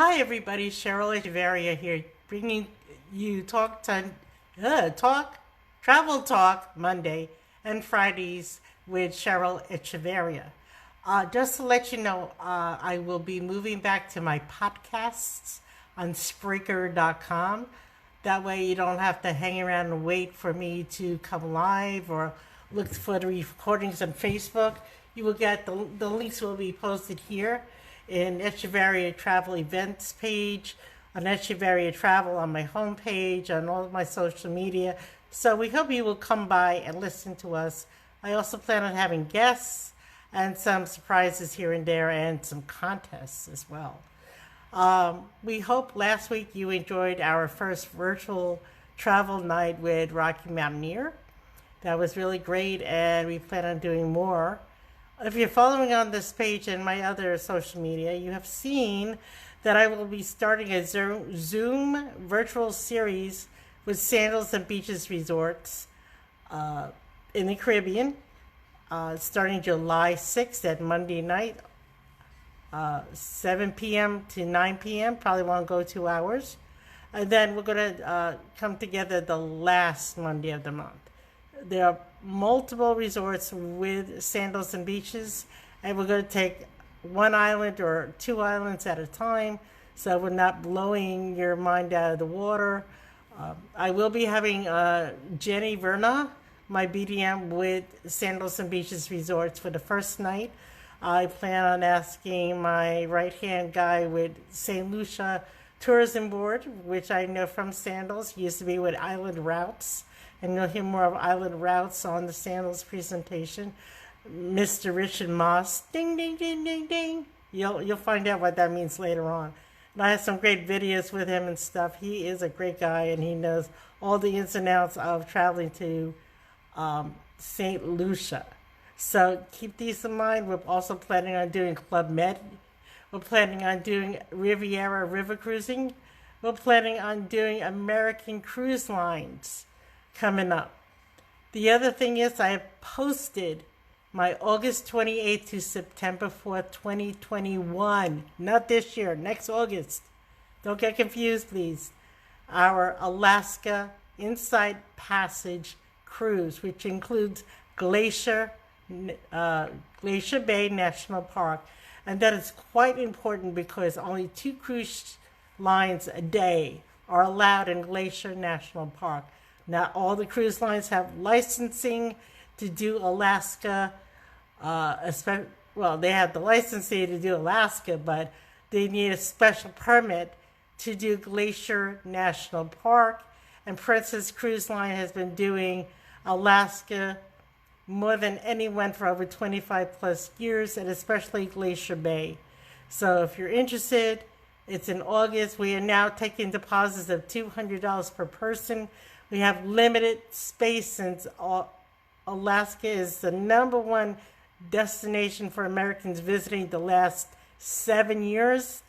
Hi, everybody. Cheryl Echevarria here, bringing you travel talk Monday and Fridays with Cheryl Echevarria. Just to let you know, I will be moving back to my podcasts on Spreaker.com. That way, you don't have to hang around and wait for me to come live or look for the recordings on Facebook. You will get the links will be posted here in Echevarria Travel Events page, on Echevarria Travel on my homepage, on all of my social media. So we hope you will come by and listen to us. I also plan on having guests and some surprises here and there and some contests as well. We hope last week you enjoyed our first virtual travel night with Rocky Mountaineer. That was really great, and we plan on doing more. If you're following on this page and my other social media, you have seen that I will be starting a Zoom virtual series with Sandals and Beaches Resorts in the Caribbean, starting July 6th at Monday night, 7 p.m. to 9 p.m. Probably won't go 2 hours. And then we're going to come together the last Monday of the month. There are multiple resorts with sandals and beaches, and we're going to take one island or two islands at a time, so we're not blowing your mind out of the water. I will be having Jenny Verna, my BDM with Sandals and Beaches Resorts, for the first night. I plan on asking my right-hand guy with St. Lucia Tourism Board, which I know from Sandals, he used to be with Island Routes, and you'll hear more of Island Routes on the Sandals presentation. Mr. Richard Moss, ding, ding, ding, ding, ding. You'll find out what that means later on. And I have some great videos with him and stuff. He is a great guy, and he knows all the ins and outs of traveling to St. Lucia. So keep these in mind. We're also planning on doing Club Med. We're planning on doing Riviera River Cruising. We're planning on doing American Cruise Lines coming up. The other thing is I have posted my August 28th to September 4th, 2021. Not this year, next August. Don't get confused, please. Our Alaska Insight Passage cruise, which includes Glacier Bay National Park. And that is quite important because only 2 cruise lines a day are allowed in Glacier National Park. Not all the cruise lines have licensing to do Alaska. They have the licensing to do Alaska, but they need a special permit to do Glacier National Park. And Princess Cruise Line has been doing Alaska more than anyone for over 25 plus years, and especially Glacier Bay. So if you're interested, it's in August. We are now taking deposits of $200 per person. We have limited space since Alaska is the #1 destination for Americans visiting the last 7 years.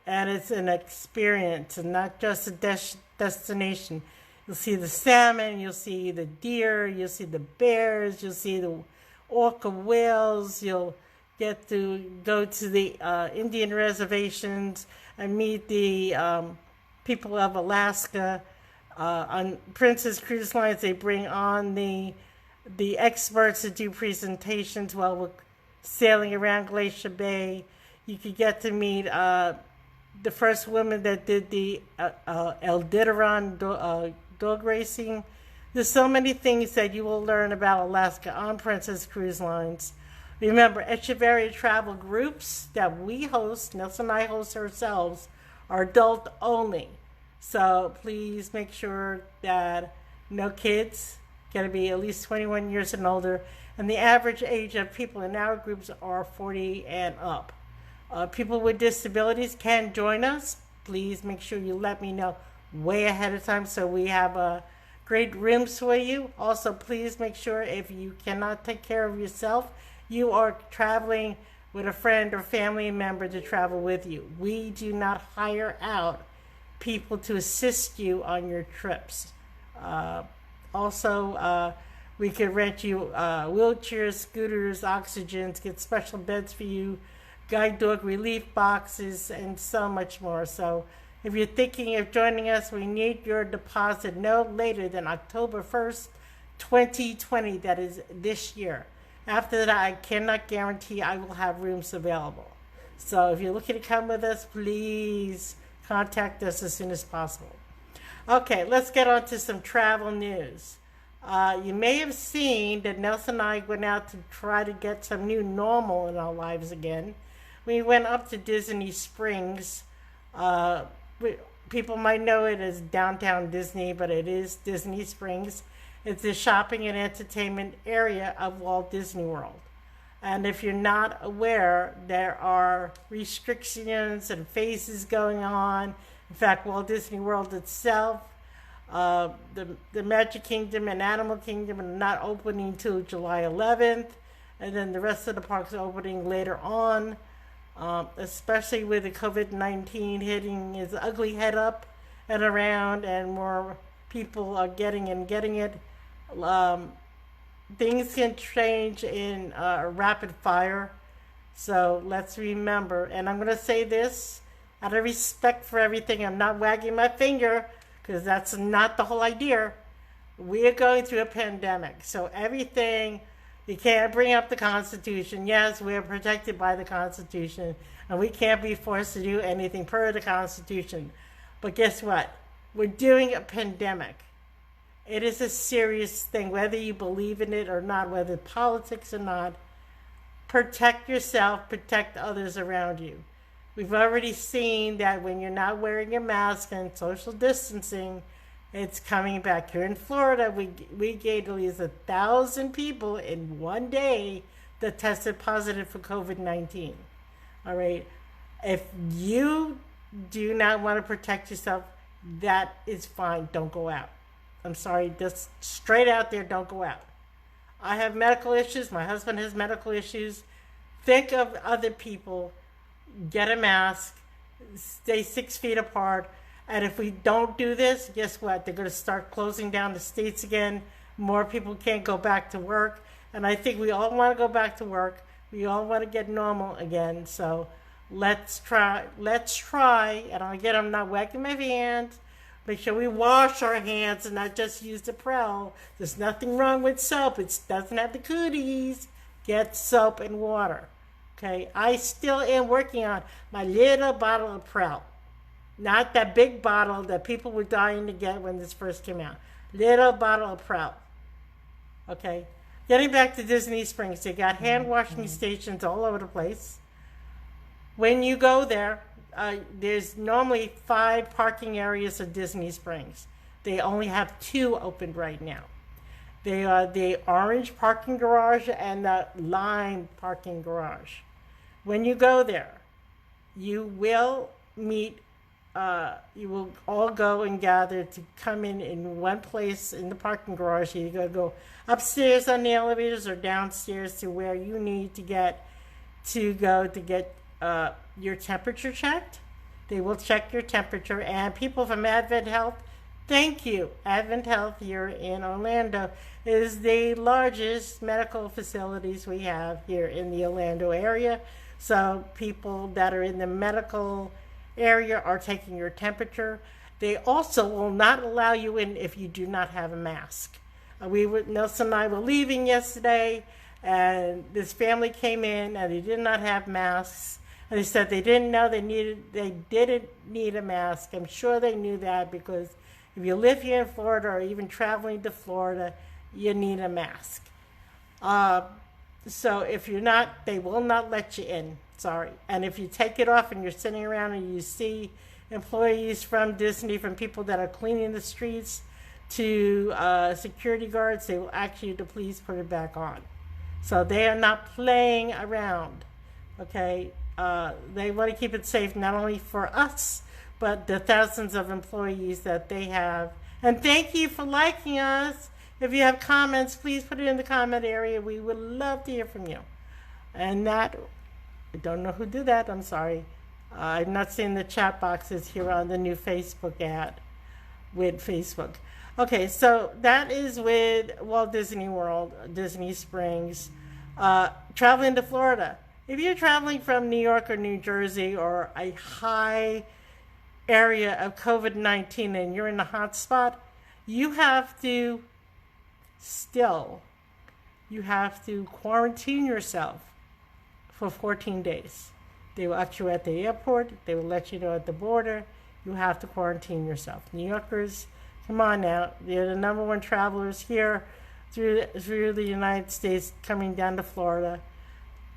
And it's an experience and not just a destination. You'll see the salmon, you'll see the deer, you'll see the bears, you'll see the orca whales, you'll get to go to the Indian reservations and meet the people of Alaska. On Princess Cruise Lines, they bring on the experts to do presentations while we're sailing around Glacier Bay. You could get to meet the first woman that did the Eldidaron dog racing. There's so many things that you will learn about Alaska on Princess Cruise Lines. Remember, Echevarria travel groups that we host, Nelson and I host ourselves, are adult only. So please make sure that no kids, got to be at least 21 years and older, and the average age of people in our groups are 40 and up. People with disabilities can join us. Please make sure you let me know way ahead of time so we have great rooms for you. Also, please make sure if you cannot take care of yourself, you are traveling with a friend or family member to travel with you. We do not hire out people to assist you on your trips. We can rent you wheelchairs, scooters, oxygens, get special beds for you, guide dog relief boxes, and so much more. So if you're thinking of joining us, we need your deposit no later than October 1st, 2020. That is this year. After that, I cannot guarantee I will have rooms available. So if you're looking to come with us, please contact us as soon as possible. Okay, let's get on to some travel news. You may have seen that Nelson and I went out to try to get some new normal in our lives again. We went up to Disney Springs. People might know it as downtown Disney, but it is Disney Springs. It's the shopping and entertainment area of Walt Disney World. And if you're not aware, there are restrictions and phases going on. In fact, Walt Disney World itself, the Magic Kingdom and Animal Kingdom are not opening until July 11th. And then the rest of the parks are opening later on, especially with the COVID-19 hitting its ugly head up and around, and more people are getting it. Things can change in rapid fire. So let's remember, and I'm going to say this out of respect for everything. I'm not wagging my finger, because that's not the whole idea. We are going through a pandemic. So everything, you can't bring up the Constitution. Yes, we are protected by the Constitution, and we can't be forced to do anything per the Constitution. But guess what? We're doing a pandemic. It is a serious thing, whether you believe in it or not, whether politics or not. Protect yourself, protect others around you. We've already seen that when you're not wearing a mask and social distancing, it's coming back. Here in Florida, we gained at least 1,000 people in one day that tested positive for COVID-19. All right. If you do not want to protect yourself, that is fine. Don't go out. I'm sorry, just straight out there, don't go out. I have medical issues. My husband has medical issues. Think of other people. Get a mask. Stay 6 feet apart. And if we don't do this, guess what? They're going to start closing down the states again. More people can't go back to work. And I think we all want to go back to work. We all want to get normal again. So let's try. And again, I'm not wagging my hands. Make sure we wash our hands and not just use the Prel. There's nothing wrong with soap. It doesn't have the cooties. Get soap and water. Okay, I still am working on my little bottle of Prel. Not that big bottle that people were dying to get when this first came out. Little bottle of Prel. Okay, getting back to Disney Springs, they got hand washing stations all over the place. When you go there, there's normally 5 parking areas at Disney Springs. They only have 2 open right now. They are the orange parking garage and the lime parking garage. When you go there, you will meet, you will all go and gather to come in one place in the parking garage. You gotta go upstairs on the elevators or downstairs to where you need to get your temperature checked. They will check your temperature, and people from Advent Health, thank you. Advent Health here in Orlando is the largest medical facilities we have here in the Orlando area. So people that are in the medical area are taking your temperature. They also will not allow you in if you do not have a mask. Nelson and I were leaving yesterday, and this family came in and they did not have masks. And they said they didn't know they didn't need a mask. I'm sure they knew that, because if you live here in Florida or even traveling to Florida, you need a mask. So if you're not, they will not let you in. Sorry. And if you take it off and you're sitting around and you see employees from Disney, from people that are cleaning the streets to security guards, they will ask you to please put it back on. So they are not playing around. Okay. They want to keep it safe, not only for us, but the thousands of employees that they have. And thank you for liking us. If you have comments, please put it in the comment area. We would love to hear from you. And that, I don't know who did that. I'm sorry. I'm not seeing the chat boxes here on the new Facebook ad with Facebook. Okay, so that is with Walt Disney World, Disney Springs. Traveling to Florida. if you're traveling from New York or New Jersey or a high area of COVID-19 and you're in a hot spot, you have to still, you have to quarantine yourself for 14 days. They will ask you at the airport. They will let you know at the border. You have to quarantine yourself. New Yorkers, come on now. They're the number one travelers here through the United States, coming down to Florida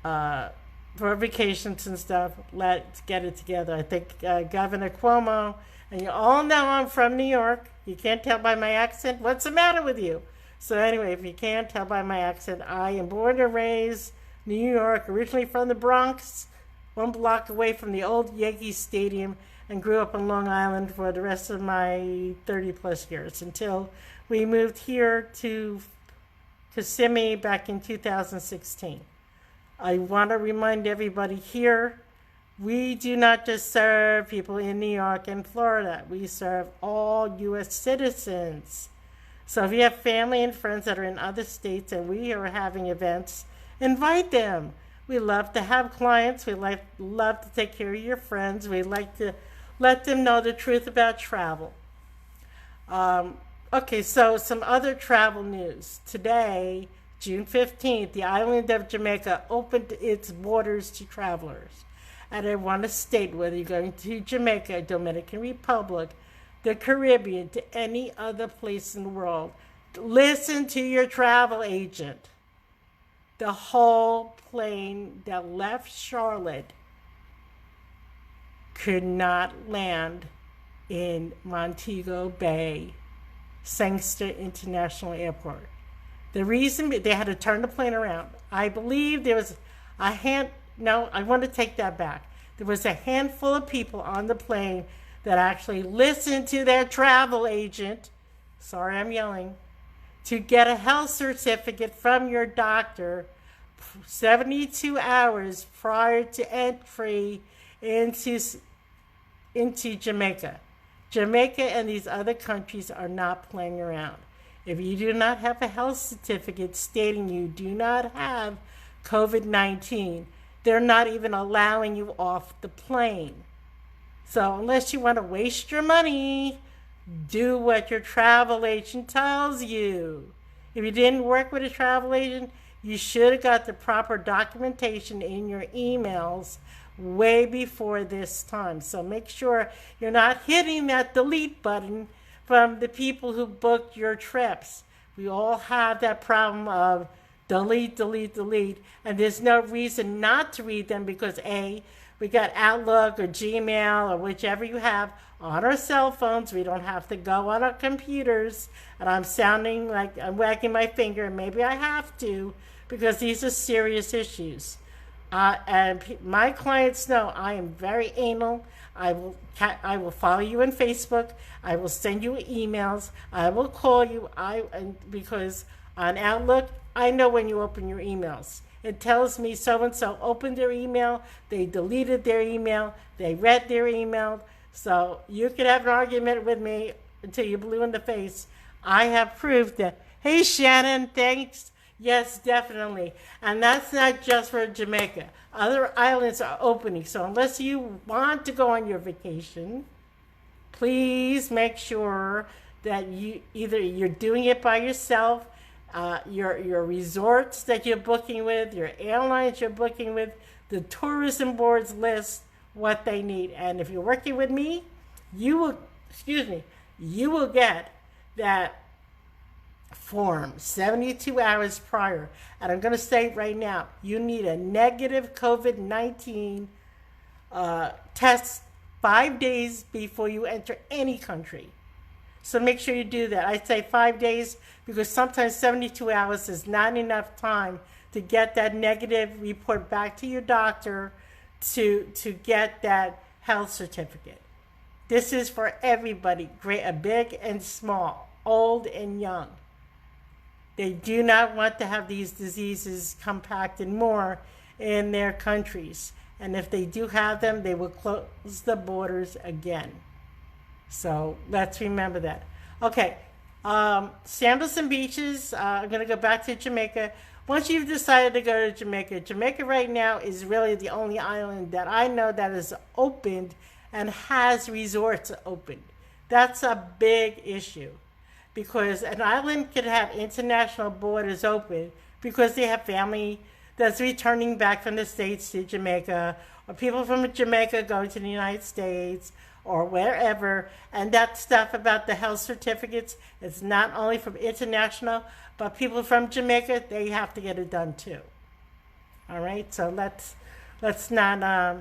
for vacations and stuff. Let's get it together. I think Governor Cuomo, and you all know I'm from New York. You can't tell by my accent. What's the matter with you? So anyway, if you can't tell by my accent, I am born and raised New York, originally from the Bronx, 1 block away from the old Yankee Stadium, and grew up on Long Island for the rest of my 30 plus years until we moved here to Kissimmee back in 2016. I want to remind everybody here, we do not just serve people in New York and Florida. We serve all U.S. citizens. So if you have family and friends that are in other states and we are having events, invite them. We love to have clients. We love to take care of your friends. We like to let them know the truth about travel. Okay, so some other travel news. Today, June 15th, the island of Jamaica opened its borders to travelers. And I want to state, whether you're going to Jamaica, Dominican Republic, the Caribbean, to any other place in the world, listen to your travel agent. The whole plane that left Charlotte could not land in Montego Bay International Airport. The reason they had to turn the plane around, I believe there was I want to take that back. There was a handful of people on the plane that actually listened to their travel agent, sorry I'm yelling, to get a health certificate from your doctor 72 hours prior to entry into Jamaica. Jamaica and these other countries are not playing around. If you do not have a health certificate stating you do not have COVID-19, they're not even allowing you off the plane. So unless you want to waste your money, do what your travel agent tells you. If you didn't work with a travel agent, you should have got the proper documentation in your emails way before this time. So make sure you're not hitting that delete button from the people who booked your trips. We all have that problem of delete, delete, delete, and there's no reason not to read them because A, we got Outlook or Gmail or whichever you have on our cell phones. We don't have to go on our computers. And I'm sounding like I'm wagging my finger, and maybe I have to, because these are serious issues. And my clients know I am very anal. I will follow you on Facebook. I will send you emails. I will call you. Because on Outlook, I know when you open your emails. It tells me so-and-so opened their email, they deleted their email, they read their email. So you could have an argument with me until you're blue in the face. I have proved that, hey, Shannon, thanks. Yes, definitely. And that's not just for Jamaica. Other islands are opening. So unless you want to go on your vacation, please make sure that you're doing it by yourself. Your resorts that you're booking with, your airlines you're booking with, the tourism boards list what they need. And if you're working with me, you will get that form 72 hours prior. And I'm going to say right now, you need a negative COVID-19 test 5 days before you enter any country. So make sure you do that. I say 5 days because sometimes 72 hours is not enough time to get that negative report back to your doctor to get that health certificate. This is for everybody, big and small, old and young. They do not want to have these diseases compacted more in their countries. And if they do have them, they will close the borders again. So let's remember that. Okay, sandals and beaches. I'm going to go back to Jamaica. once you've decided to go to Jamaica, Jamaica right now is really the only island that I know that is opened and has resorts opened. That's a big issue because an island could have international borders open because they have family that's returning back from the States to Jamaica, or people from Jamaica going to the United States or wherever. And that stuff about the health certificates is not only from international, but people from Jamaica, they have to get it done too. All right, so let's not,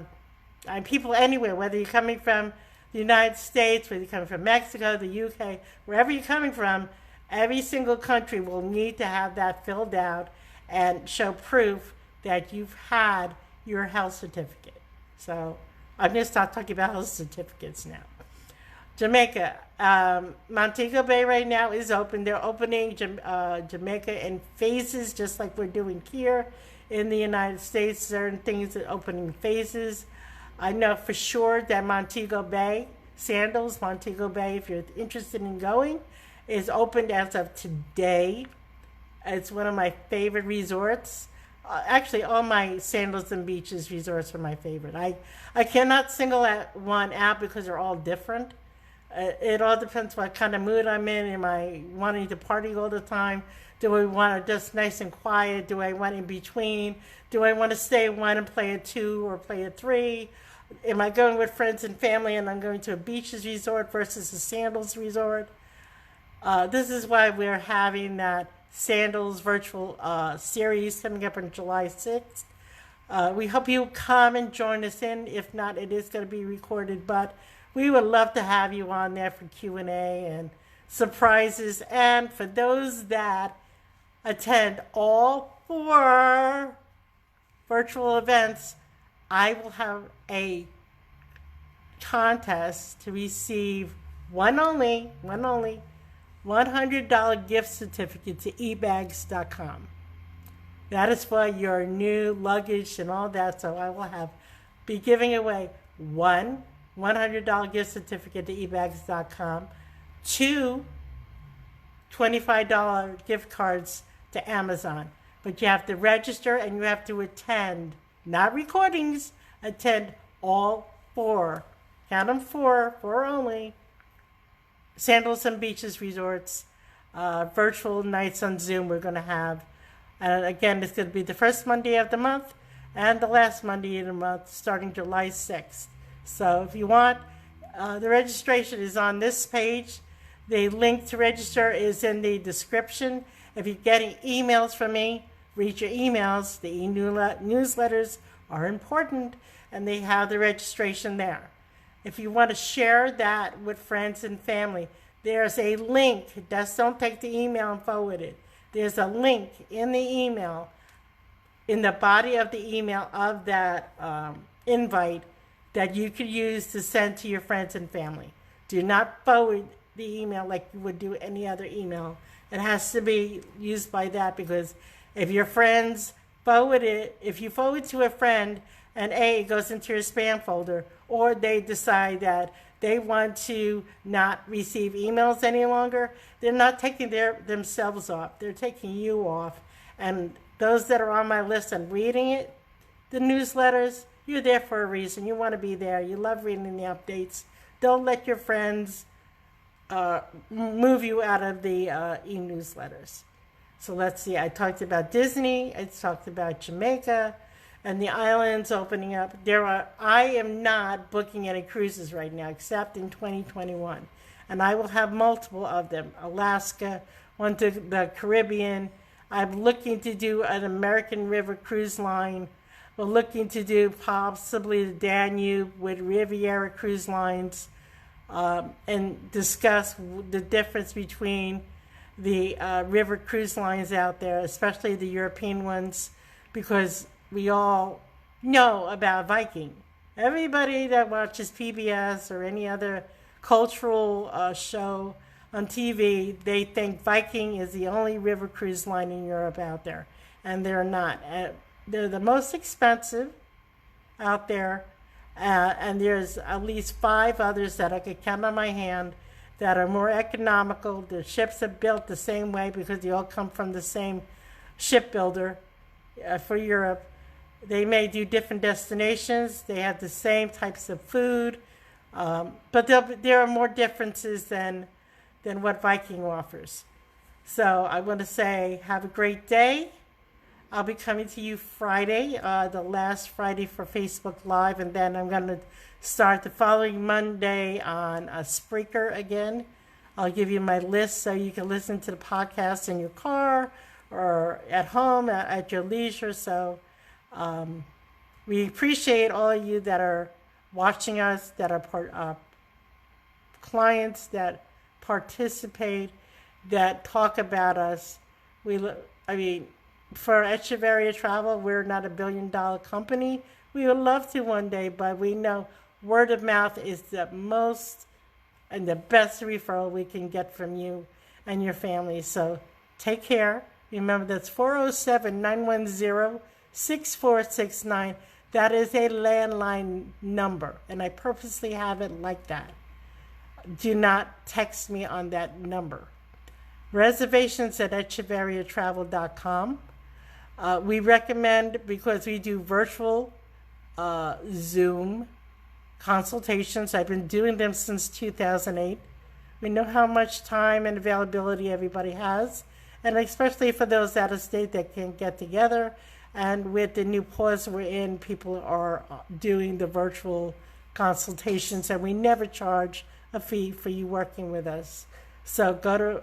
people anywhere, whether you're coming from the United States, whether you're coming from Mexico, the UK, wherever you're coming from, every single country will need to have that filled out and show proof that you've had your health certificate. So I'm going to start talking about health certificates now. Jamaica, Montego Bay right now is open. They're opening Jamaica in phases, just like we're doing here in the United States. Certain things are opening phases. I know for sure that Montego Bay, Sandals, Montego Bay, if you're interested in going, is opened as of today. It's one of my favorite resorts. Actually, all my Sandals and Beaches resorts are my favorite. I cannot single one out because they're all different. It all depends what kind of mood I'm in. Am I wanting to party all the time? Do I want to just nice and quiet? Do I want in between? Do I want to stay one and play a 2 or play a 3? Am I going with friends and family and I'm going to a beaches resort versus a Sandals resort? This is why we're having that Sandals virtual series coming up on July 6th. We hope you come and join us in. If not, it is going to be recorded, but we would love to have you on there for Q&A and surprises. And for those that attend all 4 virtual events, I will have a contest to receive one only $100 gift certificate to ebags.com. That is for your new luggage and all that. So I will be giving away one $100 gift certificate to ebags.com, 2 $25 gift cards to Amazon. But you have to register and you have to attend, not recordings, attend all 4. Count them 4 only. Sandals and Beaches Resorts, virtual nights on Zoom we're going to have. And again, it's going to be the first Monday of the month and the last Monday of the month starting July 6th. So if you want, the registration is on this page. The link to register is in the description. If you're getting emails from me, read your emails. The newsletters are important and they have the registration there. If you want to share that with friends and family, there's a link. Just don't take the email and forward it. There's a link in the email, in the body of the email of that invite that you could use to send to your friends and family. Do not forward the email like you would do any other email. It has to be used by that because if your friends forward it, if you forward to a friend and it goes into your spam folder, or they decide that they want to not receive emails any longer, they're not taking themselves off. They're taking you off. And those that are on my list and reading it, the newsletters, you're there for a reason. You want to be there. You love reading the updates. Don't let your friends move you out of the e-newsletters. So let's see. I talked about Disney. I talked about Jamaica and the islands opening up. I am not booking any cruises right now, except in 2021. And I will have multiple of them. Alaska, one to the Caribbean. I'm looking to do an American River cruise line. We're looking to do possibly the Danube with Riviera Cruise Lines and discuss the difference between the river cruise lines out there, especially the European ones, because we all know about Viking. Everybody that watches PBS or any other cultural show on TV, they think Viking is the only river cruise line in Europe out there. And they're not. They're the most expensive out there. And there's at least 5 others that I could count on my hand that are more economical. The ships are built the same way because they all come from the same shipbuilder. for Europe. They may do different destinations. They have the same types of food, but there are more differences than what Viking offers. So I want to say have a great day. I'll be coming to you Friday, the last Friday for Facebook Live, and then I'm going to start the following Monday on Spreaker again. I'll give you my list so you can listen to the podcast in your car or at home at your leisure. So we appreciate all of you that are watching us, that are clients that participate, that talk about us. For Echevarria Travel, we're not a $1 billion company. We would love to one day, but we know word of mouth is the most and the best referral we can get from you and your family. So take care. Remember, that's 407-910-6469. That is a landline number, and I purposely have it like that. Do not text me on that number. Reservations at echevarriatravel.com. We recommend, because we do virtual Zoom consultations. I've been doing them since 2008. We know how much time and availability everybody has, and especially for those out of state that can't get together. And with the new pause we're in, people are doing the virtual consultations, and we never charge a fee for you working with us. So go to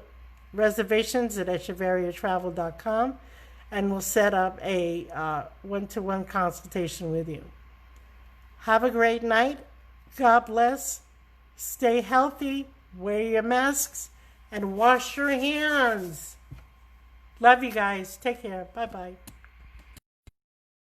reservations at echevarriatravel.com, and we'll set up a one-to-one consultation with you. Have a great night. God bless. Stay healthy. Wear your masks and wash your hands. Love you guys. Take care. Bye-bye.